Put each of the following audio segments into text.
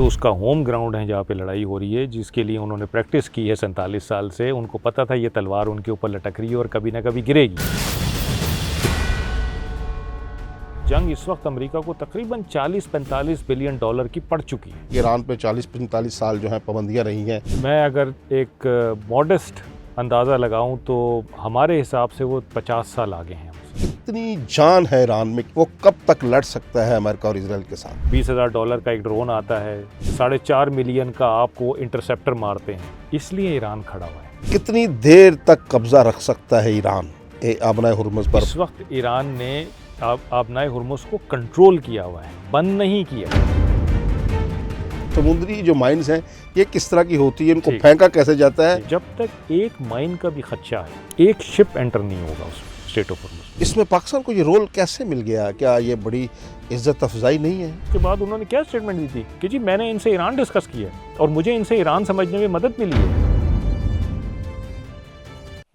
उसका home ground है जहाँ पे लड़ाई हो रही है, जिसके लिए उन्होंने प्रैक्टिस की है 47 साल से। उनको पता था ये तलवार उनके ऊपर लटक रही है और कभी ना कभी गिरेगी। जंग इस वक्त अमेरिका को तकरीबन 40-45 बिलियन डॉलर की पड़ चुकी है। ईरान पे 40-45 साल जो है पाबंदियां रही हैं। मैं अगर एक मॉडेस्ट अंदाज़ा लगाऊं तो हमारे हिसाब से वो 50 साल आगे हैं हमसे। इतनी जान है ईरान में, वो कब तक लड़ सकता है अमेरिका और इजराइल के साथ? $20,000 का एक ड्रोन आता है, 4.5 मिलियन का आपको इंटरसेप्टर मारते हैं, इसलिए ईरान खड़ा हुआ है। कितनी देर तक कब्जा रख सकता है ईरान आबनाए हुर्मुज़ पर? इस वक्त ईरान ने आबनाए हुर्मुज़ को कंट्रोल किया हुआ है, बंद नहीं किया। समुद्री जो माइंस हैं ये किस तरह की होती है, इनको ठीक। फेंका कैसे जाता है? जब तक एक माइन का भी खदशा है, एक शिप एंटर नहीं होगा उस स्टेट ऑफ हुर्मुज़। इसमें पाकिस्तान को ये रोल कैसे मिल गया? क्या ये बड़ी इज्जत अफजाई नहीं है? उसके बाद उन्होंने क्या स्टेटमेंट दी थी कि जी मैंने इनसे ईरान डिस्कस किया है और मुझे इनसे ईरान समझने में मदद मिली है।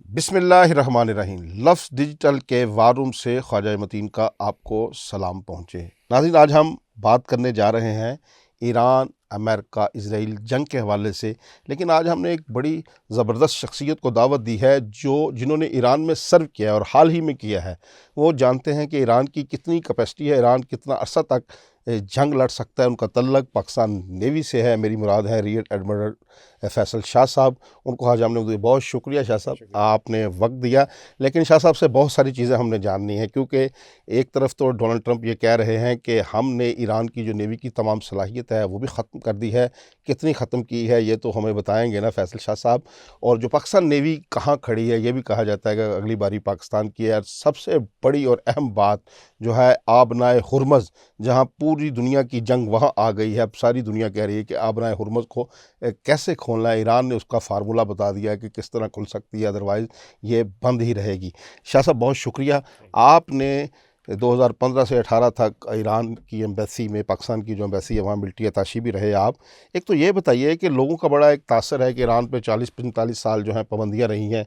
बिस्मिल्लाहिर्रहमानिर्रहीम। लफ्ज़ डिजिटल के वार रूम से ख्वाजा मतीन का आपको सलाम पहुँचे। नाज़रीन, आज हम बात करने जा रहे हैं ईरान अमेरिका इजराइल जंग के हवाले से, लेकिन आज हमने एक बड़ी ज़बरदस्त शख्सियत को दावत दी है जिन्होंने ईरान में सर्व किया है और हाल ही में किया है। वो जानते हैं कि ईरान की कितनी कैपेसिटी है, ईरान कितना अरसा तक जंग लड़ सकता है। उनका तल्लक पाकिस्तान नेवी से है। मेरी मुराद है रियर एडमिरल फैसल शाह साहब। उनको आज हमने बहुत शुक्रिया शाह साहब, आपने वक्त दिया। लेकिन शाह साहब से बहुत सारी चीज़ें हमने जाननी है, क्योंकि एक तरफ तो डोनाल्ड ट्रंप ये कह रहे हैं कि हमने ईरान की जो नेवी की तमाम सलाहियत है वो भी ख़त्म कर दी है। कितनी ख़त्म की है ये तो हमें बताएंगे ना फैसल शाह साहब। और जो पाकिस्तान नेवी कहाँ खड़ी है ये भी कहा जाता है कि अगली बारी पाकिस्तान की है। और सबसे बड़ी और अहम बात जो है आबनाए हुर्मुज़, जहाँ पूरी दुनिया की जंग वहाँ आ गई है। अब सारी दुनिया कह रही है कि आबनाए हुर्मुज़ को कैसे खोलना है। ईरान ने उसका फार्मूला बता दिया है कि किस तरह खुल सकती है, अदरवाइज़ ये बंद ही रहेगी। शाह साहब बहुत शुक्रिया। आपने 2015 से 18 तक ईरान की एम्बेसी में, पाकिस्तान की जो एम्बेसी है वहाँ मिलिट्री अताशी भी रहे आप। एक तो ये बताइए कि लोगों का बड़ा एक तासर है कि ईरान पे 40-45 साल जो है पाबंदियाँ रही हैं,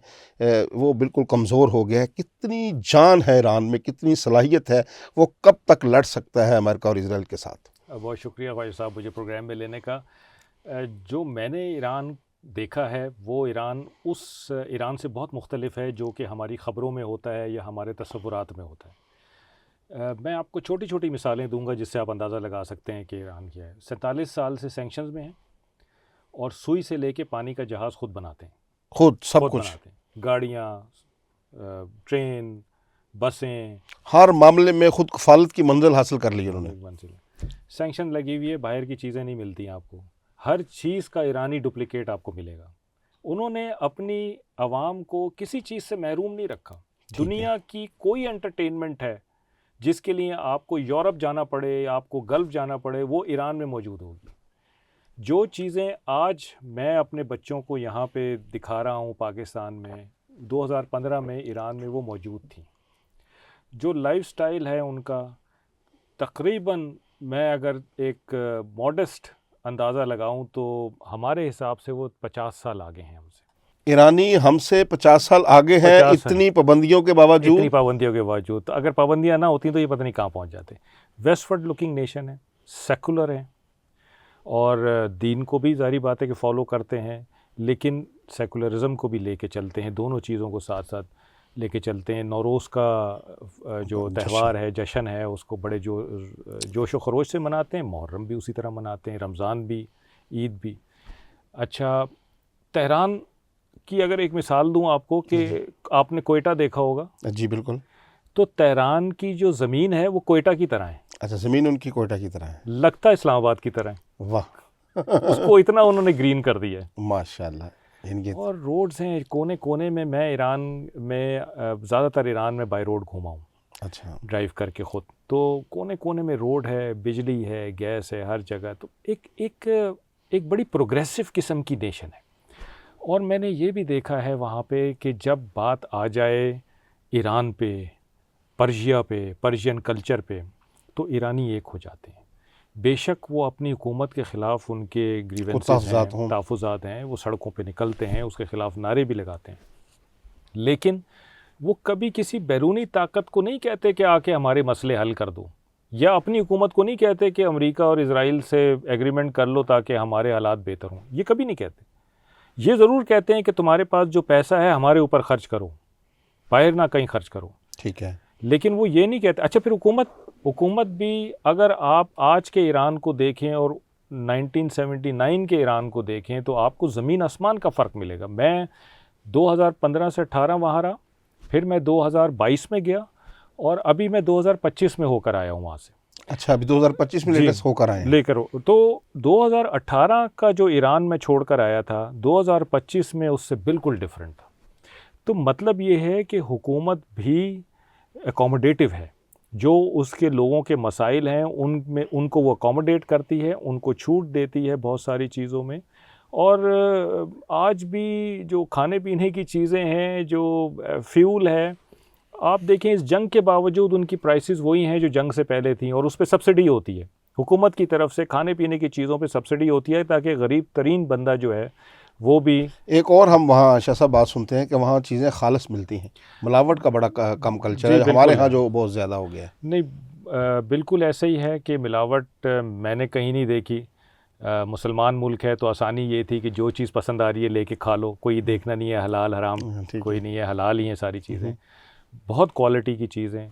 वो बिल्कुल कमज़ोर हो गया है। कितनी जान है ईरान में, कितनी सलाहियत है, वो कब तक लड़ सकता है अमेरिका और इजराइल के साथ? बहुत शुक्रिया ख्वाजा साहब मुझे प्रोग्राम में लेने का। जो मैंने ईरान देखा है वो ईरान उस ईरान से बहुत मुख्तलिफ है जो कि हमारी ख़बरों में होता है या हमारे तस्वुरात में होता है। मैं आपको छोटी छोटी मिसालें दूंगा जिससे आप अंदाज़ा लगा सकते हैं कि ईरान क्या है। 47 साल से सैंक्शंस में है और सुई से लेके पानी का जहाज़ खुद बनाते हैं, खुद सब खुद कुछ बनाते हैं, गाड़ियाँ, ट्रेन, बसें, हर मामले में खुद कफालत की मंजिल हासिल कर ली उन्होंने। मंजिल सैंक्शन लगी हुई है, बाहर की चीज़ें नहीं मिलती हैं आपको। हर चीज़ का ईरानी डुप्लिकेट आपको मिलेगा। उन्होंने अपनी आवाम को किसी चीज़ से महरूम नहीं रखा। दुनिया की कोई एंटरटेनमेंट है जिसके लिए आपको यूरोप जाना पड़े, आपको गल्फ़ जाना पड़े, वो ईरान में मौजूद होगी। जो चीज़ें आज मैं अपने बच्चों को यहाँ पे दिखा रहा हूँ पाकिस्तान में, 2015 में ईरान में वो मौजूद थी। जो लाइफस्टाइल है उनका, तकरीबन मैं अगर एक मॉडेस्ट अंदाज़ा लगाऊं तो हमारे हिसाब से वो 50 साल आगे हैं हमसे। ईरानी हमसे 50 साल आगे हैं, 50 साल। इतनी पाबंदियों के बावजूद। इतनी पाबंदियों के बावजूद। तो अगर पाबंदियां ना होती तो ये पता नहीं कहाँ पहुँच जाते। वेस्टवर्ड लुकिंग नेशन है, सेकुलर है और दीन को भी ज़ाहिर बात है कि फॉलो करते हैं, लेकिन सेकुलरिज़म को भी लेके चलते हैं, दोनों चीज़ों को साथ साथ लेके चलते हैं। नौरोज़ का जो त्यौहार है, जश्न है, उसको बड़े जोश व खरोश से मनाते हैं। मुहर्रम भी उसी तरह मनाते हैं, रमज़ान भी, ईद भी। अच्छा, तेहरान की अगर एक मिसाल दूं आपको कि आपने कोयटा देखा होगा। जी बिल्कुल। तो तेहरान की जो ज़मीन है वो कोयटा की तरह है। अच्छा, ज़मीन उनकी कोयटा की तरह है, लगता है इस्लामाबाद की तरह है। वाह उसको इतना उन्होंने ग्रीन कर दिया है। माशाल्लाह। इनके और रोड्स हैं कोने कोने में। मैं ईरान में ज़्यादातर ईरान में बाई रोड घूमा हूँ, अच्छा, ड्राइव करके ख़ुद। तो कोने कोने में रोड है, बिजली है, गैस है, हर जगह। तो एक बड़ी प्रोग्रेसिव किस्म की नेशन है। और मैंने ये भी देखा है वहाँ पे कि जब बात आ जाए ईरान पे, पर्शिया पे, पर्शियन कल्चर पे, तो ईरानी एक हो जाते हैं। बेशक वो अपनी हुकूमत के ख़िलाफ़ उनके ग्रीवेंसेस हैं, तहफ़्फ़ुज़ात हैं, वो सड़कों पे निकलते हैं, उसके ख़िलाफ़ नारे भी लगाते हैं, लेकिन वो कभी किसी बैरूनी ताकत को नहीं कहते कि आके हमारे मसले हल कर दो या अपनी हुकूमत को नहीं कहते कि अमेरिका और इजराइल से एग्रीमेंट कर लो ताकि हमारे हालात बेहतर हों, ये कभी नहीं कहते। ये ज़रूर कहते हैं कि तुम्हारे पास जो पैसा है हमारे ऊपर खर्च करो, बाहर ना कहीं खर्च करो। ठीक है। लेकिन वो ये नहीं कहते। अच्छा, फिर हुकूमत भी, अगर आप आज के ईरान को देखें और 1979 के ईरान को देखें तो आपको ज़मीन आसमान का फ़र्क मिलेगा। मैं 2015 से 18 वहाँ रहा, फिर मैं 2022 में गया और अभी मैं 2025 में होकर आया हूँ वहाँ से। अच्छा, अभी 2025 में जी, लेटेस्ट होकर आए हैं। लेकर तो 2018 का जो ईरान में छोड़कर आया था, 2025 में उससे बिल्कुल डिफरेंट था। तो मतलब ये है कि हुकूमत भी अकोमोडेटिव है, जो उसके लोगों के मसाइल हैं उनमें उनको वो अकोमोडेट करती है, उनको छूट देती है बहुत सारी चीज़ों में। और आज भी जो खाने पीने की चीज़ें हैं, जो फ्यूल है, आप देखें इस जंग के बावजूद उनकी प्राइसेस वही हैं जो जंग से पहले थी, और उस पर सब्सिडी होती है हुकूमत की तरफ से, खाने पीने की चीज़ों पे सब्सिडी होती है ताकि गरीब तरीन बंदा जो है वो भी। एक और हम वहाँ शाह साहब बात सुनते हैं कि वहाँ चीज़ें खालिस मिलती हैं, मिलावट का बड़ा कम कल्चर जी, है, बिल्कुल हमारे यहाँ है। जो बहुत ज़्यादा हो गया है। नहीं, बिल्कुल ऐसा ही है कि मिलावट मैंने कहीं नहीं देखी। मुसलमान मुल्क है तो आसानी ये थी कि जो चीज़ पसंद आ रही है लेके खा लो, कोई देखना नहीं है हलाल हराम, ठीक कोई है। नहीं है, हलाल ही है सारी चीज़ें, बहुत क्वालिटी की चीज़ें।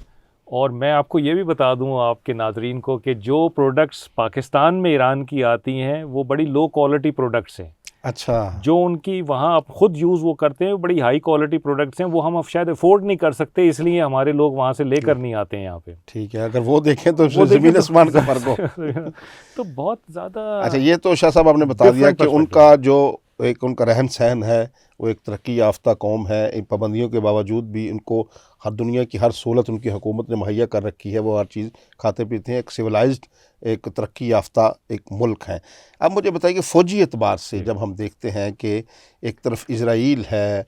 और मैं आपको ये भी बता दूं आपके नाजरीन को कि जो प्रोडक्ट्स पाकिस्तान में ईरान की आती हैं वो बड़ी लो क्वालिटी प्रोडक्ट्स हैं। अच्छा, जो उनकी वहाँ आप ख़ुद यूज़ वो करते हैं, वो बड़ी हाई क्वालिटी प्रोडक्ट्स हैं, वो हम अब शायद अफोर्ड नहीं कर सकते, इसलिए हमारे लोग वहाँ से लेकर नहीं आते हैं यहाँ पे। ठीक है, अगर वो देखें तो वो ज़मीन देखें आसमान का फ़र्क हो। तो बहुत ज़्यादा अच्छा, ये तो शाह साहब आपने बता दिया डिफरेंट कि पर्सपेक्टिव उनका है। जो एक उनका रहन सहन है वो एक तरक्की याफ्ता कौम है, इन पाबंदियों के बावजूद भी उनको हर दुनिया की हर सहूलत उनकी हुकूमत ने मुहैया कर रखी है, वो हर चीज़ खाते पीते हैं, एक सिविलाइज्ड एक तरक्की याफ्ता एक मुल्क है। अब मुझे बताइए कि फ़ौजी एतबार से जब हम देखते हैं कि एक तरफ इजराइल है,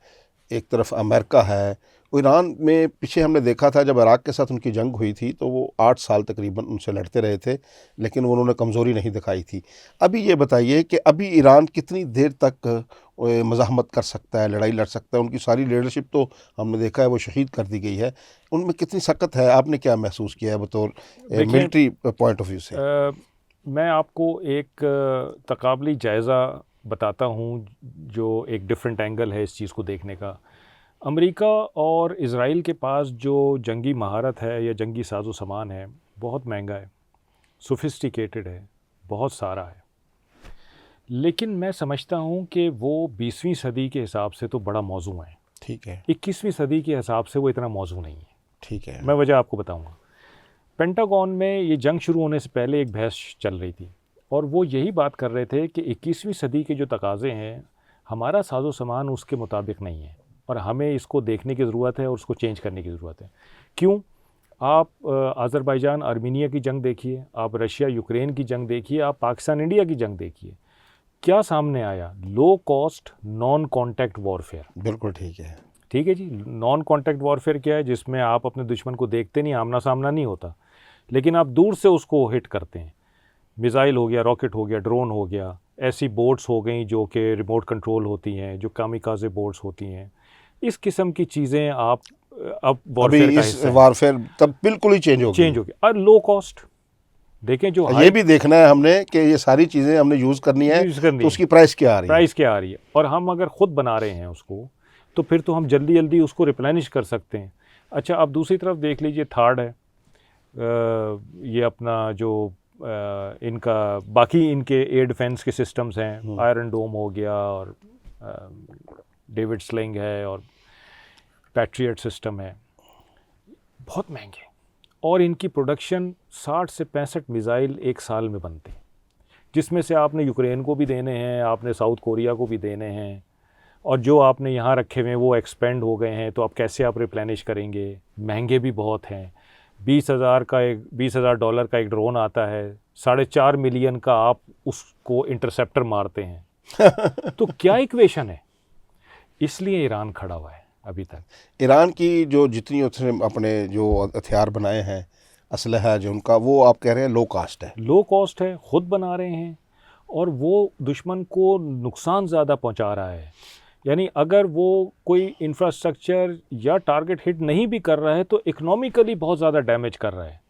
एक तरफ अमेरिका है, ईरान में पीछे हमने देखा था जब इराक़ के साथ उनकी जंग हुई थी तो वो 8 साल तकरीबन उनसे लड़ते रहे थे, लेकिन उन्होंने कमज़ोरी नहीं दिखाई थी। अभी ये बताइए कि अभी ईरान कितनी देर तक मज़ाहमत कर सकता है, लड़ाई लड़ सकता है? उनकी सारी लीडरशिप तो हमने देखा है वो शहीद कर दी गई है, उनमें कितनी सख्त है? आपने क्या महसूस किया है बतौर देखिए, मिलिट्री पॉइंट ऑफ व्यू से? मैं आपको एक तकाबली जायज़ा बताता हूँ, जो एक डिफरेंट एंगल है इस चीज़ को देखने का। अमेरिका और इज़राइल के पास जो जंगी महारत है या जंगी साजो सामान है, बहुत महंगा है, सोफिस्टिकेटेड है, बहुत सारा है। लेकिन मैं समझता हूँ कि वो 20वीं सदी के हिसाब से तो बड़ा मौजू है, ठीक है, 21वीं सदी के हिसाब से वो इतना मौजू नहीं है। ठीक है। मैं वजह आपको बताऊँगा। पेंटागन में ये जंग शुरू होने से पहले एक बहस चल रही थी और वो यही बात कर रहे थे कि 21वीं सदी के जो तकाज़े हैं, हमारा साजो सामान उसके मुताबिक नहीं है और हमें इसको देखने की ज़रूरत है और उसको चेंज करने की ज़रूरत है। क्यों? आप अज़रबैजान आर्मीनिया की जंग देखिए, आप रशिया यूक्रेन की जंग देखिए, आप पाकिस्तान इंडिया की जंग देखिए, क्या सामने आया? Low cost non contact warfare. बिल्कुल ठीक है। ठीक है जी। नॉन कॉन्टैक्ट वॉरफेयर क्या है? जिसमें आप अपने दुश्मन को देखते नहीं, आमना सामना नहीं होता, लेकिन आप दूर से उसको हिट करते हैं। मिसाइल हो गया, रॉकेट हो गया, ड्रोन हो गया, ऐसी बोट्स हो गई जो कि रिमोट कंट्रोल होती हैं, जो कामिकाज़े बोट्स होती हैं। इस किस्म की चीज़ें आप अब अभी वॉरफेयर का इस हिस्सा है। वारफेयर तब बिल्कुल ही चेंज हो गई। चेंज हो गया और लो कॉस्ट। देखें जो ये हाई भी देखना है हमने कि ये सारी चीज़ें हमने यूज़ करनी है, यूज़ करनी तो है, उसकी प्राइस क्या आ रही है? प्राइस क्या आ रही है, और हम अगर ख़ुद बना रहे हैं उसको तो फिर तो हम जल्दी जल्दी उसको रिप्लेनिश कर सकते हैं। अच्छा, अब दूसरी तरफ देख लीजिए, थर्ड है ये अपना जो इनका बाकी इनके एयर डिफेंस के सिस्टम्स हैं, आयरन डोम हो गया और डेविड स्लिंग है और पैट्रियट सिस्टम है, बहुत महंगे, और इनकी प्रोडक्शन 60 से 65 मिसाइल एक साल में बनते हैं, जिसमें से आपने यूक्रेन को भी देने हैं, आपने साउथ कोरिया को भी देने हैं, और जो आपने यहाँ रखे हुए हैं वो एक्सपेंड हो गए हैं, तो अब कैसे आप रिप्लेनिश करेंगे? महंगे भी बहुत हैं। $20,000 का एक ड्रोन आता है, 4.5 मिलियन का आप उसको इंटरसेप्टर मारते हैं। तो क्या इक्वेशन है? इसलिए ईरान खड़ा हुआ है अभी तक। ईरान की जो जितनी उसने अपने जो हथियार बनाए हैं, असलहा जो उनका, वो आप कह रहे हैं लो कास्ट है? लो कॉस्ट है, ख़ुद बना रहे हैं, और वो दुश्मन को नुकसान ज़्यादा पहुंचा रहा है। यानी अगर वो कोई इंफ्रास्ट्रक्चर या टारगेट हिट नहीं भी कर रहा है तो इकोनॉमिकली बहुत ज़्यादा डैमेज कर रहा है।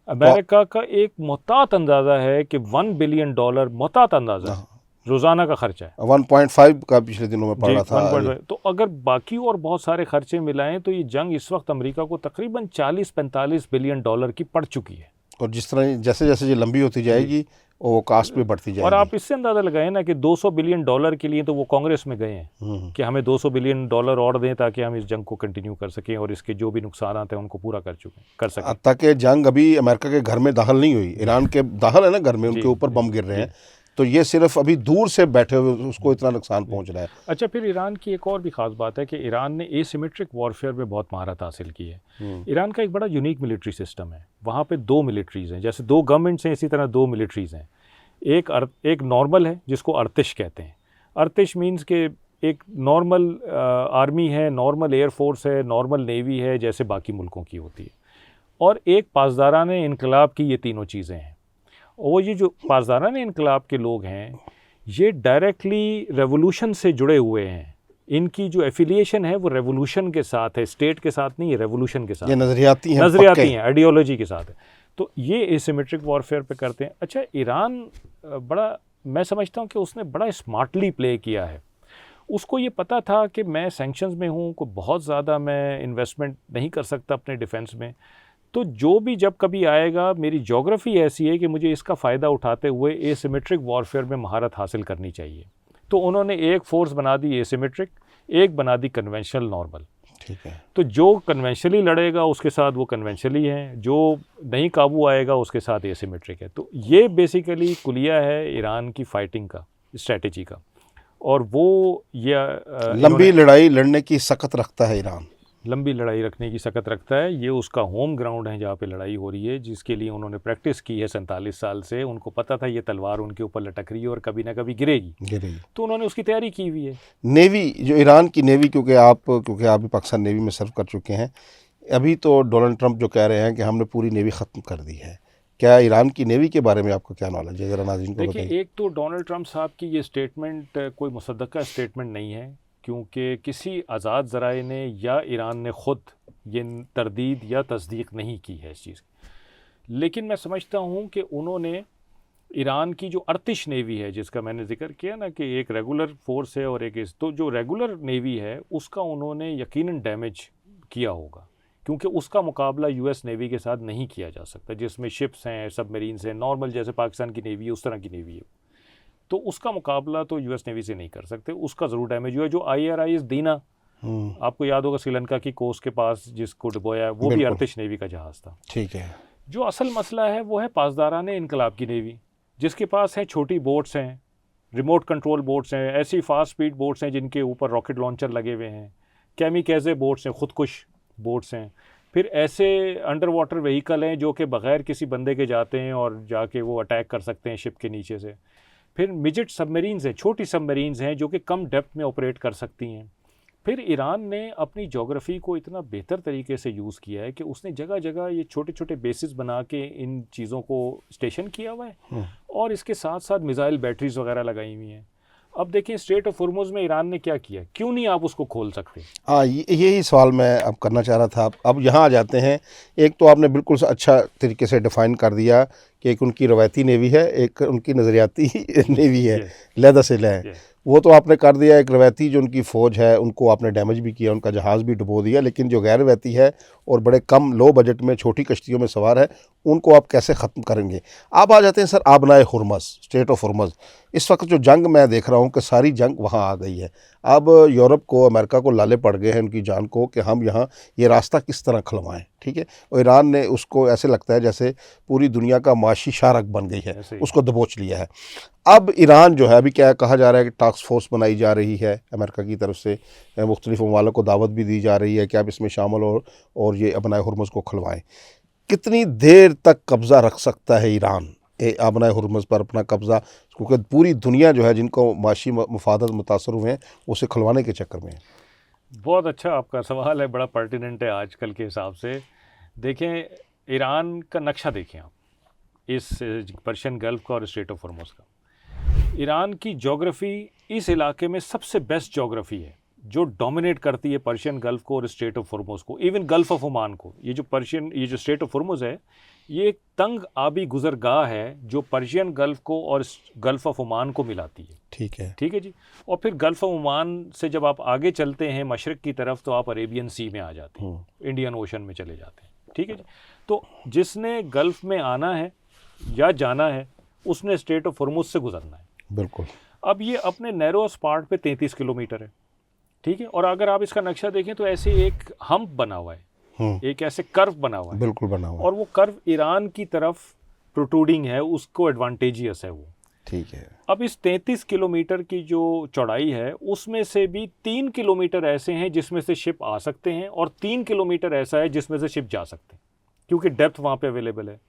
अमेरिका का एक मुहतात अंदाज़ा है कि $1 बिलियन मुहतात अंदाज़ा है, रोज़ाना का खर्चा है। 1.5 का पिछले दिनों में पढ़ रहा था। 1.5। तो अगर बाकी और बहुत सारे खर्चे मिलाएं तो ये जंग इस वक्त अमेरिका को तकरीबन 40-45 बिलियन डॉलर की पड़ चुकी है। और जिस तरह जैसे जैसे ये लंबी होती जाएगी वो कास्ट भी बढ़ती जाएगी। और आप इससे अंदाज़ा लगाएं ना कि $200 बिलियन के लिए तो वो कांग्रेस में गए हैं कि हमें $200 बिलियन और दें ताकि हम इस जंग को कंटिन्यू कर सकें और इसके जो भी नुकसान हैं उनको पूरा कर सकें। ताकि जंग अभी अमेरिका के घर में दाखिल नहीं हुई, ईरान के दाखिल है ना घर में, उनके ऊपर बम गिर रहे हैं, तो ये सिर्फ अभी दूर से बैठे हुए उसको इतना नुकसान पहुंच रहा है। अच्छा, फिर ईरान की एक और भी ख़ास बात है कि ईरान ने एसिमेट्रिक वॉरफेयर में बहुत महारत हासिल की है। ईरान का एक बड़ा यूनिक मिलिट्री सिस्टम है। वहाँ पे 2 मिलिट्रीज़ हैं, जैसे 2 गवर्नमेंट्स हैं इसी तरह 2 मिलिट्रीज़ हैं। एक नॉर्मल है जिसको अर्तिश कहते हैं। अर्तिश मीन्स के एक नॉर्मल आर्मी है, नॉर्मल एयरफोर्स है, नॉर्मल नेवी है जैसे बाकी मुल्कों की होती है। और एक पासदारान इनकलाब की ये तीनों चीज़ें हैं। और ये जो पासदारान इनकलाब के लोग हैं ये डायरेक्टली रेवोल्यूशन से जुड़े हुए हैं। इनकी जो एफिलिएशन है वो रेवोल्यूशन के साथ है, स्टेट के साथ नहीं है, रेवोल्यूशन के साथ। ये नज़रियाती हैं, आइडियोलॉजी के साथ है। तो ये एसिमेट्रिक वॉरफेयर पे करते हैं। अच्छा, ईरान बड़ा, मैं समझता हूँ कि उसने बड़ा स्मार्टली प्ले किया है। उसको ये पता था कि मैं सैंक्शंस में हूँ, को बहुत ज़्यादा मैं इन्वेस्टमेंट नहीं कर सकता अपने डिफेंस में, तो जो भी जब कभी आएगा मेरी ज्योग्राफी ऐसी है कि मुझे इसका फ़ायदा उठाते हुए एसिमेट्रिक वॉरफेयर में महारत हासिल करनी चाहिए। तो उन्होंने एक फ़ोर्स बना दी एसिमेट्रिक, एक बना दी कन्वेंशनल नॉर्मल। ठीक है। तो जो कन्वेंशनली लड़ेगा उसके साथ वो कन्वेंशनली है, जो नहीं काबू आएगा उसके साथ एसिमेट्रिक है। तो ये बेसिकली कुलिया है ईरान की फाइटिंग का, स्ट्रेटजी का। और वो ये लंबी लड़ाई लड़ने की सकत रखता है ईरान, लंबी लड़ाई रखने की सकत रखता है। ये उसका होम ग्राउंड है जहाँ पे लड़ाई हो रही है, जिसके लिए उन्होंने प्रैक्टिस की है 47 साल से। उनको पता था ये तलवार उनके ऊपर लटक रही है और कभी ना कभी गिरेगी, तो उन्होंने उसकी तैयारी की हुई है। नेवी, जो ईरान की नेवी, क्योंकि आप भी पाकिस्तान नेवी में सर्व कर चुके हैं, अभी तो डोनाल्ड ट्रंप जो कह रहे हैं कि हमने पूरी नेवी ख़त्म कर दी है, क्या ईरान की नेवी के बारे में आपको क्या नॉलेज है, ज़रा नाज़रीन को बताइए। देखिए, एक तो डोनाल्ड ट्रंप साहब की ये स्टेटमेंट कोई मुसद्दक़ा स्टेटमेंट नहीं है, क्योंकि किसी आज़ाद ज़राए ने या ईरान ने ख़ुद ये तरदीद या तस्दीक नहीं की है इस चीज़ की। लेकिन मैं समझता हूँ कि उन्होंने ईरान की जो अर्तिश नेवी है, जिसका मैंने जिक्र किया ना कि एक रेगुलर फोर्स है और एक तो जो रेगुलर नेवी है उसका उन्होंने यकीनन डैमेज किया होगा, क्योंकि उसका मुकाबला यूएस नेवी के साथ नहीं किया जा सकता, जिसमें शिप्स हैं, सबमरीन्स हैं, नॉर्मल जैसे पाकिस्तान की नेवी है उस तरह की नेवी है। तो उसका मुकाबला तो यूएस नेवी से नहीं कर सकते, उसका ज़रूर डैमेज हुआ। जो IRIS दीना, आपको याद होगा श्रीलंका की कोस्ट के पास जिसको डुबोया, वो भी अर्तिश नेवी का जहाज़ था। ठीक है। जो असल मसला है वो है पासदारान इनकलाब की नेवी, जिसके पास है छोटी बोट्स हैं, रिमोट कंट्रोल बोट्स हैं, ऐसी फास्ट स्पीड बोट्स हैं जिनके ऊपर रॉकेट लॉन्चर लगे हुए हैं, कैमिकेज़े बोट्स हैं, खुदकुश बोट्स हैं, फिर ऐसे अंडर वाटर व्हीकल हैं जो कि बग़ैर किसी बंदे के जाते हैं और जाके वो अटैक कर सकते हैं शिप के नीचे से। फिर मिजेट सबमरीन्स हैं, छोटी सबमरीन्स हैं जो कि कम डेप्थ में ऑपरेट कर सकती हैं। फिर ईरान ने अपनी ज्योग्राफी को इतना बेहतर तरीके से यूज़ किया है कि उसने जगह जगह ये छोटे छोटे बेसिस बना के इन चीज़ों को स्टेशन किया हुआ है और इसके साथ साथ मिसाइल बैटरीज वगैरह लगाई हुई हैं। अब देखिए स्ट्रेट ऑफ होर्मुज़ में ईरान ने क्या किया, क्यों नहीं आप उसको खोल सकते? हाँ, यही सवाल मैं अब करना चाह रहा था। अब यहाँ आ जाते हैं। एक तो आपने बिल्कुल अच्छा तरीके से डिफ़ाइन कर दिया कि एक उनकी रवायती नेवी है, एक उनकी नज़रियाती नेवी है, लहदा से लह, वो तो आपने कर दिया। एक रवायती जो उनकी फ़ौज है उनको आपने डैमेज भी किया, उनका जहाज़ भी डुबो दिया, लेकिन जो गैर रवायती है और बड़े कम लो बजट में छोटी कश्तियों में सवार है, उनको आप कैसे ख़त्म करेंगे? आप आ जाते हैं sir आबनाए Hormuz, straight of Hormuz. इस वक्त जो जंग मैं देख रहा हूँ कि सारी जंग वहाँ आ गई है। अब यूरोप को, अमेरिका को लाले पड़ गए हैं उनकी जान को कि हम यहाँ ये रास्ता किस तरह खुलवाएं, ठीक है। और ईरान ने उसको ऐसे लगता है जैसे पूरी दुनिया का माशी शारक बन गई है, उसको दबोच लिया है। अब ईरान जो है, अभी क्या कहा जा रहा है कि टास्क फोर्स बनाई जा रही है अमेरिका की तरफ से, मुख्तलिफ ममालिक को दावत भी दी जा रही है कि आप इसमें शामिल हो और ये आबनाए हुर्मुज़ को खुलवाएं। कितनी देर तक कब्ज़ा रख सकता है ईरान आबनाए हुर्मुज़ पर अपना कब्ज़ा, क्योंकि पूरी दुनिया जो है जिनको माशी मफादत मुतासर हुए हैं उसे खुलवाने के चक्कर में है। बहुत अच्छा आपका सवाल है, बड़ा पर्टिनेंट है आजकल के हिसाब से। देखें ईरान का नक्शा देखें आप, इस पर्शियन गल्फ़ का और स्ट्रेट ऑफ होर्मुज़ का। ईरान की ज्योग्राफी इस इलाके में सबसे बेस्ट ज्योग्राफी है जो डोमिनेट करती है पर्शियन गल्फ़ को और स्ट्रेट ऑफ होर्मुज़ को, इवन गल्फ़ ऑफ ओमान को। ये जो स्ट्रेट ऑफ होर्मुज़ है ये एक तंग आबी गुजरगाह है जो पर्शियन गल्फ को और गल्फ ऑफ ओमान को मिलाती है। ठीक है जी। और फिर गल्फ ऑफ ओमान से जब आप आगे चलते हैं मशरक़ की तरफ तो आप अरेबियन सी में आ जाते हैं, इंडियन ओशन में चले जाते हैं। ठीक है जी। तो जिसने गल्फ में आना है या जाना है उसने स्ट्रेट ऑफ हॉर्मुज़ से गुजरना है। बिल्कुल। अब ये अपने नैरोस्ट पार्ट पे 33 किलोमीटर है। ठीक है। और अगर आप इसका नक्शा देखें तो ऐसे एक हम्प बना हुआ है, एक ऐसे कर्व बना हुआ है। बिल्कुल बना हुआ है। और वो कर्व ईरान की तरफ प्रोट्रूडिंग है, उसको एडवांटेजियस है वो। ठीक है। अब इस 33 किलोमीटर की जो चौड़ाई है उसमें से भी 3 किलोमीटर ऐसे हैं जिसमें से शिप आ सकते हैं और 3 किलोमीटर ऐसा है जिसमें से शिप जा सकते हैं, क्योंकि डेप्थ वहाँ पे अवेलेबल है।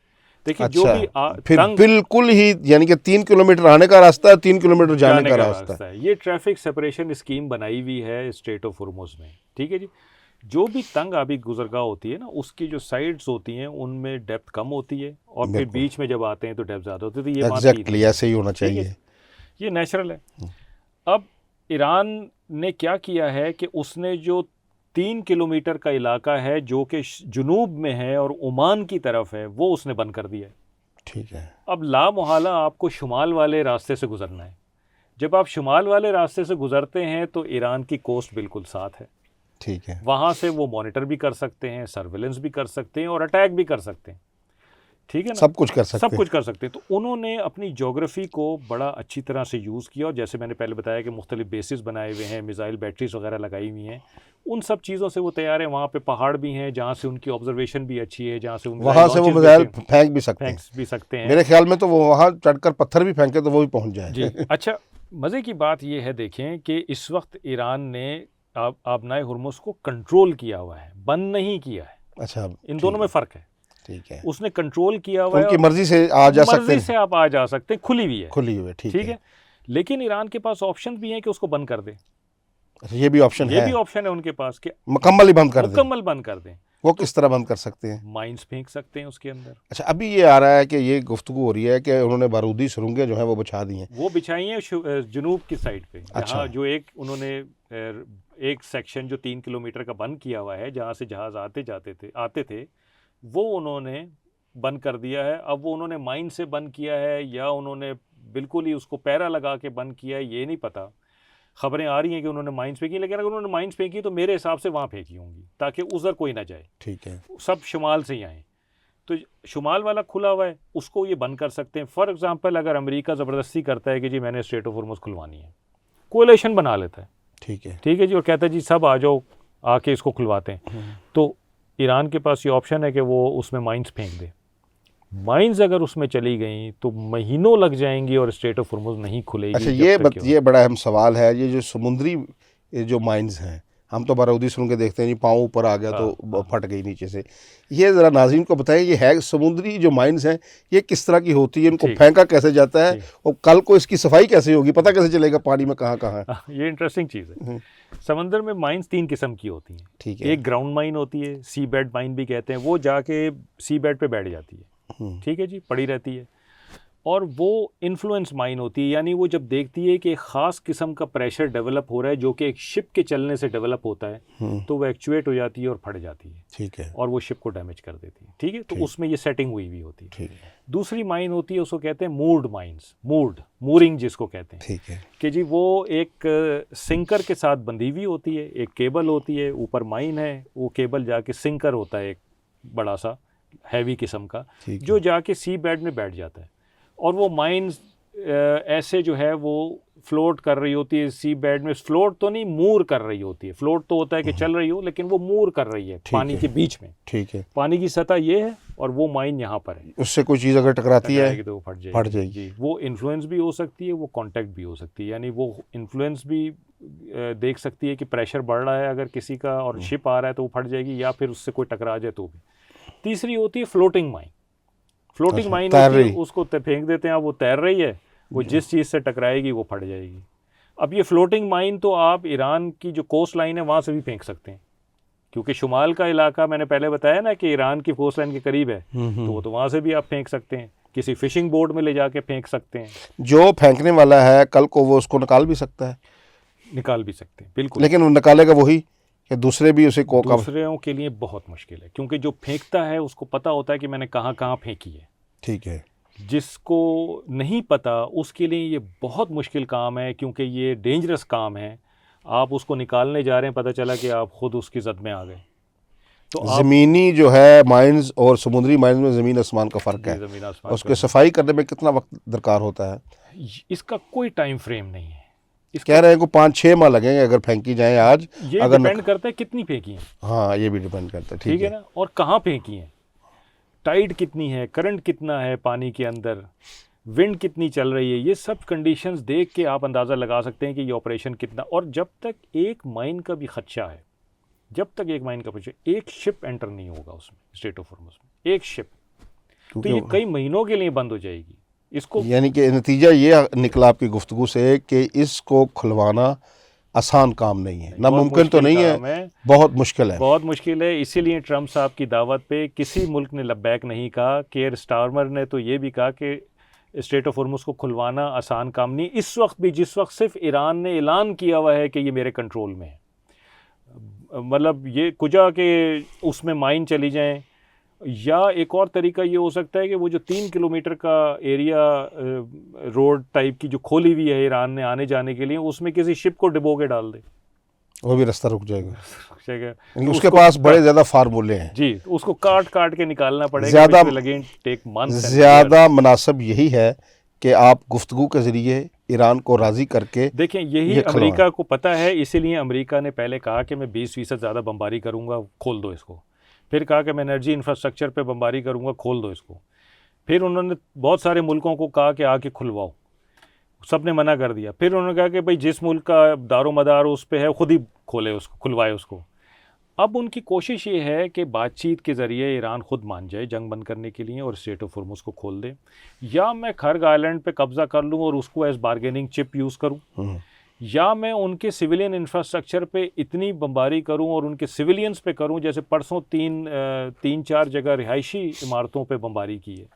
देखिए अच्छा, जो भी फिर बिल्कुल ही यानी कि 3 किलोमीटर आने का रास्ता है, 3 किलोमीटर जाने का रास्ता है। ये ट्रैफिक सेपरेशन स्कीम बनाई हुई है स्ट्रेट ऑफ हॉर्मुज़ में। ठीक है जी। जो भी तंग आबी गुजरगाह होती है ना उसकी जो साइड्स होती हैं उनमें डेप्थ कम होती है और फिर बीच में जब आते हैं तो डेप्थ ज़्यादा होती है। तो ये एग्जैक्टली ऐसे ही होना चाहिए, ये नेचुरल है। अब ईरान ने क्या किया है कि उसने जो 3 किलोमीटर का इलाका है जो कि जुनूब में है और ओमान की तरफ है वो उसने बंद कर दिया है। ठीक है। अब लामोहाला आपको शुमाल वाले रास्ते से गुजरना है। जब आप शुमाल वाले रास्ते से गुजरते हैं तो ईरान की कोस्ट बिल्कुल साथ है। ठीक है। वहाँ से वो मॉनिटर भी कर सकते हैं, सर्वेलेंस भी कर सकते हैं और अटैक भी कर सकते हैं। ठीक है ना, सब कुछ कर सकते हैं। सब कुछ कर सकते हैं। तो उन्होंने अपनी ज्योग्राफी को बड़ा अच्छी तरह से यूज़ किया और जैसे मैंने पहले बताया कि मुख्तलिफ बेसिस बनाए हुए हैं, मिसाइल बैटरीज वगैरह लगाई हुई हैं, उन सब चीज़ों से वो तैयार है। वहाँ पे पहाड़ भी हैं जहाँ से उनकी ऑब्जर्वेशन भी अच्छी है, जहाँ से वहाँ से वो मिसाइल फेंक भी सकते हैं। मेरे ख्याल में तो वो वहाँ चढ़कर पत्थर भी फेंके तो वो भी पहुँच जाए। जी। अच्छा, मज़े की बात ये है देखें कि इस वक्त ईरान ने आबनाए हुर्मुज़ को कंट्रोल किया हुआ है, बंद नहीं किया है। अच्छा, इन दोनों में फ़र्क है। ठीक है। उसने कंट्रोल किया हुआ है, उनकी मर्जी से आ जा सकते हैं, मर्जी से आप आ जा सकते हैं, खुली हुई है, खुली हुई है। ठीक है। लेकिन ईरान के पास ऑप्शन भी है कि उसको बंद कर दे। ये भी ऑप्शन है, ये भी ऑप्शन है उनके पास कि मुकम्मल ही बंद कर दें। मुकम्मल बंद कर दें। वो किस तरह बंद कर सकते हैं? माइंस फेंक सकते हैं उसके अंदर। अच्छा, अभी ये आ रहा है कि ये गुफ्तगू हो रही है कि उन्होंने बारूदी सुरंगें जो हैं वो बिछा दी हैं। वो बिछाई हैं जुनूब की साइड पे। अच्छा। जहाँ जो एक उन्होंने एक सेक्शन जो 3 किलोमीटर का बंद किया हुआ है जहाँ से जहाज आते थे वो उन्होंने बंद कर दिया है। अब वो उन्होंने माइन से बंद किया है या उन्होंने बिल्कुल ही उसको पैरा लगा के बंद किया है, ये नहीं पता। खबरें आ रही हैं कि उन्होंने माइंस फेंकी, लेकिन अगर उन्होंने माइंस फेंकी तो मेरे हिसाब से वहाँ फेंकी होंगी ताकि उधर कोई ना जाए। ठीक है। सब शुमाल से ही आए, तो शुमाल वाला खुला हुआ है उसको ये बंद कर सकते हैं। फॉर एग्जांपल अगर अमेरिका ज़बरदस्ती करता है कि जी मैंने स्ट्रेट ऑफ हॉर्मुज़ खुलवानी है, कोएलिशन बना लेता है। ठीक है जी, और कहता है जी सब आ जाओ, आके इसको खुलवाते हैं, तो ईरान के पास ये ऑप्शन है कि वो उसमें माइंस फेंक दे। माइंस अगर उसमें चली गई तो महीनों लग जाएंगी और स्ट्रेट ऑफ हॉर्मुज़ नहीं खुलेगी। अच्छा, ये बड़ा अहम सवाल है। ये जो समुद्री जो माइंस हैं, हम तो बारूदी सुन के देखते हैं जी पाँव ऊपर आ गया तो फट गई नीचे से। ये ज़रा नाज़रीन को बताएं, ये है समुद्री जो माइंस हैं ये किस तरह की होती है, इनको फेंका कैसे जाता है और कल को इसकी सफाई कैसे होगी, पता कैसे चलेगा पानी में कहाँ है? ये इंटरेस्टिंग चीज़ है। समंदर में माइंस 3 किस्म की होती हैं। ठीक है। एक ग्राउंड माइन होती है, सी बेड माइन भी कहते हैं, वो जाके सी बेड पे बैठ जाती है। ठीक है जी, पड़ी रहती है। और वो इन्फ्लुएंस माइन होती है, यानी वो जब देखती है कि एक ख़ास किस्म का प्रेशर डेवलप हो रहा है जो कि एक शिप के चलने से डेवलप होता है, तो वो एक्चुएट हो जाती है और फट जाती है। ठीक है। और वो शिप को डैमेज कर देती है। ठीक है, तो उसमें ये सेटिंग हुई हुई होती है। ठीक है। दूसरी माइन होती है, उसको कहते हैं मूर्ड माइंस, मूरिंग जिसको कहते हैं। ठीक है। कि जी वो एक सिंकर के साथ बंधी हुई होती है, एक केबल होती है, ऊपर माइन है, वो केबल जाके सिंकर होता है एक बड़ा सा हैवी किस्म का, जो जाके सी बेड में बैठ जाता है। और वो माइंस ऐसे जो है वो फ्लोट कर रही होती है सी बेड में। फ्लोट तो नहीं, मूर कर रही होती है। फ्लोट तो होता है कि चल रही हो, लेकिन वो मूर कर रही है पानी के बीच में। ठीक है। पानी की सतह ये है और वो माइन यहाँ पर है। उससे कोई चीज़ अगर टकराती है तो फट जाएगी। जी, वो इन्फ्लुएंस भी हो सकती है, वो कांटेक्ट भी हो सकती है। यानी वो इन्फ्लुएंस भी देख सकती है कि प्रेशर बढ़ रहा है अगर किसी का और शिप आ रहा है तो वो फट जाएगी, या फिर उससे कोई टकरा जाए तो भी। तीसरी होती है फ्लोटिंग माइन। फ्लोटिंग माइन होती है, उसको फेंक देते हैं, वो तैर रही है, वो जिस चीज़ से टकराएगी वो फट जाएगी। अब ये फ्लोटिंग माइन तो आप ईरान की जो कोस्ट लाइन है वहाँ से भी फेंक सकते हैं, क्योंकि शुमाल का इलाका मैंने पहले बताया ना कि ईरान की कोस्ट लाइन के करीब है, तो वो तो वहाँ से भी आप फेंक सकते हैं। किसी फिशिंग बोट में ले जाके फेंक सकते हैं। जो फेंकने वाला है कल को वो उसको निकाल भी सकता है। निकाल भी सकते हैं, बिल्कुल। लेकिन वो निकालेगा वही कि दूसरे भी उसे को कब। दूसरों के लिए बहुत मुश्किल है, क्योंकि जो फेंकता है उसको पता होता है कि मैंने कहाँ कहाँ फेंकी है। ठीक है। जिसको नहीं पता उसके लिए ये बहुत मुश्किल काम है, क्योंकि ये डेंजरस काम है। आप उसको निकालने जा रहे हैं, पता चला कि आप खुद उसकी जद में आ गए। तो आप ज़मीनी जो है माइंस और समुद्री माइंस में ज़मीन आसमान का फ़र्क है। ज़मीन आसमान उसके सफाई करने में कितना वक्त दरकार होता है? इसका कोई टाइम फ्रेम नहीं है। कह रहे हैं को 5-6 माह लगेंगे अगर फेंकी जाए आज। ये अगर डिपेंड करता है कितनी फेंकी है। हाँ, ये भी डिपेंड करता है। ठीक है ना, और कहाँ फेंकी है, टाइड कितनी है, करंट कितना है पानी के अंदर, विंड कितनी चल रही है, ये सब कंडीशंस देख के आप अंदाज़ा लगा सकते हैं कि ये ऑपरेशन कितना। और जब तक एक माइन का भी खदशा है, जब तक एक माइन का खदशा, एक शिप एंटर नहीं होगा उसमें, स्ट्रेट ऑफ हॉर्मुज़ में एक शिप, तो ये कई महीनों के लिए बंद हो जाएगी। इसको यानी कि नतीजा ये निकला आपकी गुफ्तगू से कि इसको खुलवाना आसान काम नहीं है, नामुमकिन तो नहीं है, बहुत मुश्किल है। बहुत मुश्किल है। इसीलिए ट्रंप साहब की दावत पे किसी मुल्क ने लब्बैक नहीं कहा। केयर स्टारमर ने तो ये भी कहा कि स्ट्रेट ऑफ हॉर्मुज़ को खुलवाना आसान काम नहीं। इस वक्त भी, जिस वक्त सिर्फ ईरान ने ऐलान किया हुआ है कि ये मेरे कंट्रोल में है, मतलब ये कुजा के उसमें माइन चली जाएं, या एक और तरीका ये हो सकता है कि वो जो 3 किलोमीटर का एरिया रोड टाइप की जो खोली हुई है ईरान ने आने जाने के लिए, उसमें किसी शिप को डुबो के डाल दे, वो भी रास्ता रुक जाएगा। तो उसके पास बड़े ज़्यादा फार्मूले हैं जी, तो उसको काट काट के निकालना पड़ेगा। ज़्यादा लगे टेक मंथ। ज़्यादा मुनासिब यही है कि आप गुफ्तगू के ज़रिए ईरान को राज़ी करके देखें। यही अमेरिका को पता है, इसीलिए अमेरिका ने पहले कहा कि मैं 20% ज़्यादा बमबारी करूँगा, खोल दो इसको। फिर कहा कि मैं एनर्जी इंफ्रास्ट्रक्चर पे बमबारी करूँगा, खोल दो इसको। फिर उन्होंने बहुत सारे मुल्कों को कहा कि आके खुलवाओ, सब ने मना कर दिया। फिर उन्होंने कहा कि भाई जिस मुल्क का दारोमदार उस पे है खुद ही खोले उसको, खुलवाए उसको। अब उनकी कोशिश ये है कि बातचीत के ज़रिए ईरान खुद मान जाए जंग बंद करने के लिए और स्ट्रेट ऑफ हॉर्मुज़ को खोल दे, या मैं खर्ग आइलैंड पे कब्ज़ा कर लूँ और उसको एज बार्गेनिंग चिप यूज़ करूँ, या मैं उनके सिविलियन इंफ्रास्ट्रक्चर पे इतनी बमबारी करूं और उनके सिविलियंस पे करूं, जैसे परसों 3-4 जगह रिहायशी इमारतों पे बमबारी की है,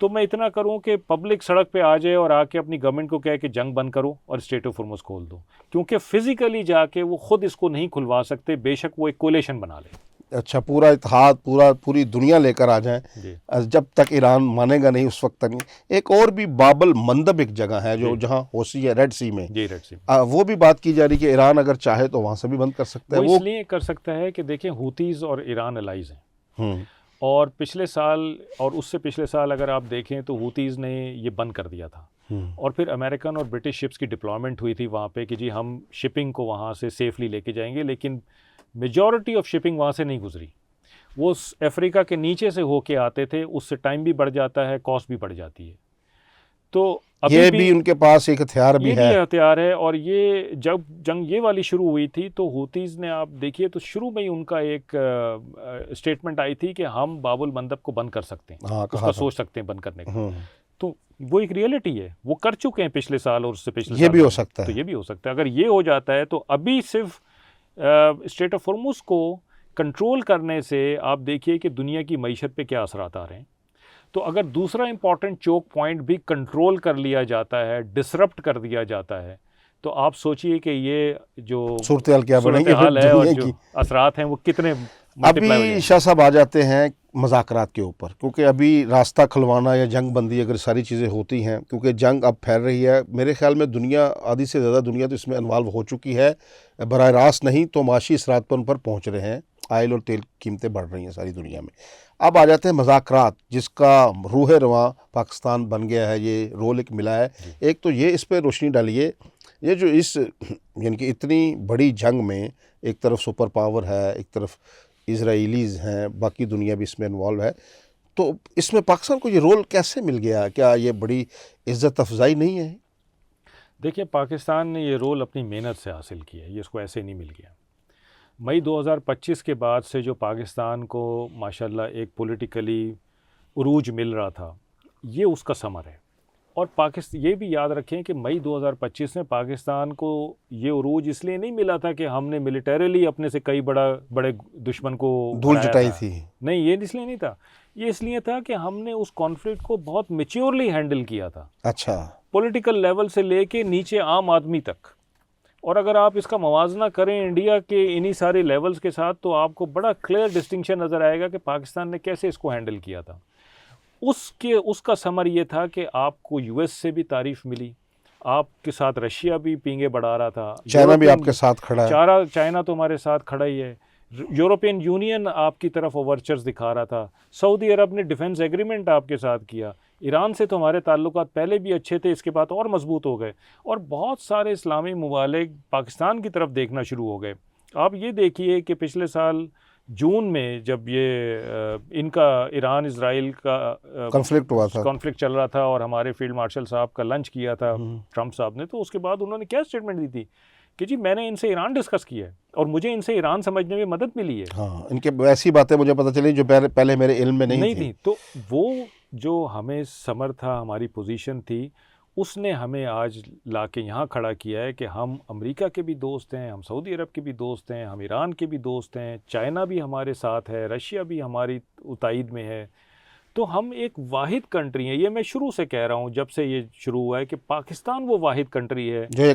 तो मैं इतना करूं कि पब्लिक सड़क पे आ जाए और आके अपनी गवर्नमेंट को कहे कि जंग बंद करो और स्ट्रेट ऑफ हॉर्मुज़ खोल दो। क्योंकि फिज़िकली जाके वो खुद इसको नहीं खुलवा सकते, बेशक वो एक कोलेशन बना ले। अच्छा, पूरा इत्तेहाद, पूरी दुनिया लेकर आ जाए, जब तक ईरान मानेगा नहीं उस वक्त तक नहीं। एक और भी बाबल मंदब एक जगह है जो जहाँ होसी है, रेड सी में, जी रेड सी, वो भी बात की जा रही है कि ईरान अगर चाहे तो वहाँ से भी बंद कर सकता है। वो इसलिए कर सकता है कि देखें, हूतीज़ और ईरान अलाइज हैं, और पिछले साल और उससे पिछले साल अगर आप देखें तो हूतीज़ ने ये बंद कर दिया था, और फिर अमेरिकन और ब्रिटिश शिप्स की डिप्लॉयमेंट हुई थी वहाँ पे कि जी हम शिपिंग को वहाँ से सेफली लेके जाएंगे, लेकिन मेजॉरिटी ऑफ शिपिंग वहाँ से नहीं गुजरी। वो अफ्रीका के नीचे से होके आते थे, उससे टाइम भी बढ़ जाता है, कॉस्ट भी बढ़ जाती है। तो अभी ये भी उनके पास एक हथियार भी है, हथियार है। और ये जब जंग ये वाली शुरू हुई थी तो हूतीज़ ने, आप देखिए तो शुरू में ही उनका एक स्टेटमेंट आई थी कि हम बाबुल मंदब को बंद कर सकते हैं, उसका सोच सकते हैं बंद करने का। तो वो एक रियलिटी है, वो कर चुके हैं पिछले साल और उससे पिछले साल। ये भी हो सकता है, तो ये भी हो सकता है। अगर ये हो जाता है तो अभी सिर्फ स्ट्रेट ऑफ हॉर्मुज़ को कंट्रोल करने से आप देखिए कि दुनिया की मईशत पे क्या असरात आ रहे हैं। तो अगर दूसरा इंपॉर्टेंट चोक पॉइंट भी कंट्रोल कर लिया जाता है, डिसरप्ट कर दिया जाता है, तो आप सोचिए कि ये जो सूरत क्या बनेगी हाल है और जो असरात हैं वो कितने। अभी शाह साहब आ जाते हैं मज़ाकरात के ऊपर, क्योंकि अभी रास्ता खुलवाना या जंग बंदी अगर सारी चीज़ें होती हैं, क्योंकि जंग अब फैल रही है, मेरे ख्याल में दुनिया आधी से ज़्यादा दुनिया तो इसमें इन्वॉल्व हो चुकी है, बराह रास्त नहीं तो माशी असरात पर पहुँच रहे हैं, आयल और तेल कीमतें बढ़ रही हैं सारी दुनिया में। अब आ जाते हैं मज़ाकरात, जिसका रूह रवां पाकिस्तान बन गया है, ये रोल एक मिला है। एक तो ये इस पर रोशनी डालिए, ये जो इस यानी कि इतनी बड़ी जंग में एक तरफ सुपर पावर है, एक तरफ इजराइलीज़ हैं, बाकी दुनिया भी इसमें इन्वॉल्व है, तो इसमें पाकिस्तान को ये रोल कैसे मिल गया? क्या ये बड़ी इज़्ज़त अफजाई नहीं है? देखिए, पाकिस्तान ने ये रोल अपनी मेहनत से हासिल किया है, ये इसको ऐसे नहीं मिल गया। मई 2025 के बाद से जो पाकिस्तान को माशाल्लाह एक पॉलिटिकली उरूज मिल रहा था, ये उसका समर है। और ये भी याद रखें कि मई 2025 में पाकिस्तान को ये उरूज इसलिए नहीं मिला था कि हमने मिलिटरीली अपने से कई बड़े दुश्मन को धूल जुटाई थी, नहीं, ये इसलिए नहीं था। ये इसलिए था कि हमने उस कॉन्फ्लिक्ट को बहुत मैच्योरली हैंडल किया था। अच्छा, पॉलिटिकल लेवल से लेके नीचे आम आदमी तक, और अगर आप इसका मवाजना करें इंडिया के इन्हीं सारे लेवल्स के साथ तो आपको बड़ा क्लियर डिस्टिंक्शन नज़र आएगा कि पाकिस्तान ने कैसे इसको हैंडल किया था। उसका समर ये था कि आपको यूएस से भी तारीफ मिली, आपके साथ रशिया भी पींगे बढ़ा रहा था, चाइना भी आपके साथ खड़ा है, चाइना तो हमारे साथ खड़ा ही है, यूरोपियन यूनियन आपकी तरफ ओवरचर्स दिखा रहा था, सऊदी अरब ने डिफेंस एग्रीमेंट आपके साथ किया, ईरान से तो हमारे ताल्लुकात पहले भी अच्छे थे, इसके बाद और मजबूत हो गए, और बहुत सारे इस्लामी ममालिक पाकिस्तान की तरफ देखना शुरू हो गए। आप ये देखिए कि पिछले साल जून में जब ये इनका ईरान इजराइल का कॉन्फ्लिक्ट चल रहा था और हमारे फील्ड मार्शल साहब का लंच किया था ट्रंप साहब ने, तो उसके बाद उन्होंने क्या स्टेटमेंट दी थी कि जी मैंने इनसे ईरान डिस्कस किया है और मुझे इनसे ईरान समझने में मदद मिली है। हाँ, इनके ऐसी बातें मुझे पता चली जो पहले मेरे इल्म में नहीं थी। तो वो जो हमें समर था, हमारी पोजीशन थी, उसने हमें आज ला के यहाँ खड़ा किया है कि हम अमेरिका के भी दोस्त हैं, हम सऊदी अरब के भी दोस्त हैं, हम ईरान के भी दोस्त हैं, चाइना भी हमारे साथ है, रशिया भी हमारी उताईद में है। तो हम एक वाहिद कंट्री है, ये मैं शुरू से कह रहा हूँ जब से ये शुरू हुआ है कि पाकिस्तान वो वाहिद कंट्री है जो ये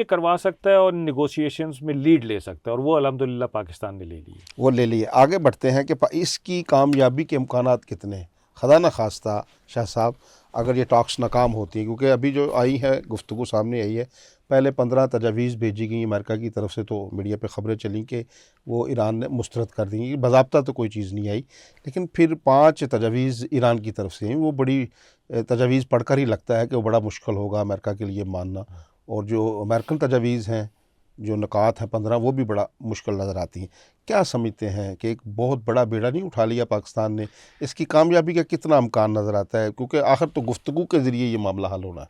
करवा सकता है और नेगोशिएशंस में लीड ले सकता है, और वो अल्हम्दुलिल्लाह पाकिस्तान ने ले ली, वो ले लिए। आगे बढ़ते हैं कि इसकी कामयाबी के इम्कानात कितने, खुदा न खास्ता शाह साहब अगर ये टॉक्स नाकाम होती हैं, क्योंकि अभी जो आई है गुफ्तगू सामने आई है, पहले 15 तजावीज़ भेजी गई अमेरिका की तरफ से, तो मीडिया पे ख़बरें चली कि वो ईरान ने मुस्तरद कर दी, बाज़ाब्ता तो कोई चीज़ नहीं आई, लेकिन फिर 5 तजावीज़ ईरान की तरफ से, वो बड़ी तजावीज़ पढ़कर ही लगता है कि वो बड़ा मुश्किल होगा अमेरिका के लिए मानना, और जो अमेरिकन तजावीज़ हैं जो नकात हैं 15 वो भी बड़ा मुश्किल नज़र आती हैं। क्या समझते हैं कि एक बहुत बड़ा बेड़ा नहीं उठा लिया पाकिस्तान ने, इसकी कामयाबी का कितना इम्कान नज़र आता है, क्योंकि आखिर तो गुफ्तगू के ज़रिए ये मामला हल होना है।